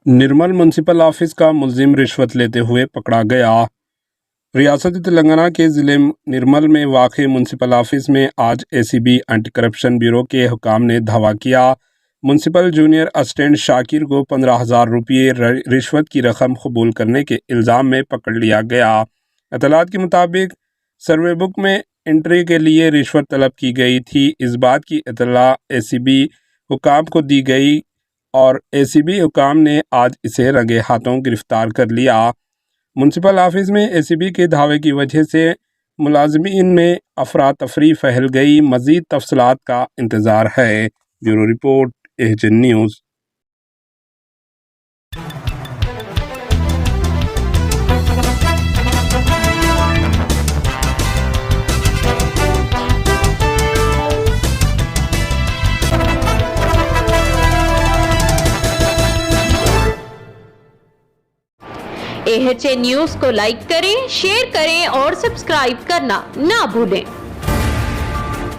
निर्मल municipal office का मुलजिम रिश्वत लेते हुए पकड़ा गया। रियासती तेलंगाना के ज़िले निर्मल में वाक़ई म्यूनसिपल ऑफिस में आज एसीबी एंटी करप्शन ब्यूरो के हुकाम ने धावा किया। म्यूनसिपल जूनियर असिस्टेंट शाकिर को 15,000 रुपये रिश्वत की रकम कबूल करने के इल्ज़ाम में पकड़ लिया गया। इत्तलात के मुताबिक सर्वे बुक में एंट्री के लिए रिश्वत तलब की गई थी। इस बात की इत्तला एसीबी हुकाम को दी गई और एसीबी हुकाम ने आज इसे रंगे हाथों गिरफ्तार कर लिया। म्यूनसिपल ऑफिस में एसीबी के धावे की वजह से मुलाजमीन में अफरा तफरी फैल गई। मज़ीद तफसीलात का इंतज़ार है। Bureau report, HN news. HN news को लाइक करें, शेयर करें और सब्सक्राइब करना ना भूलें।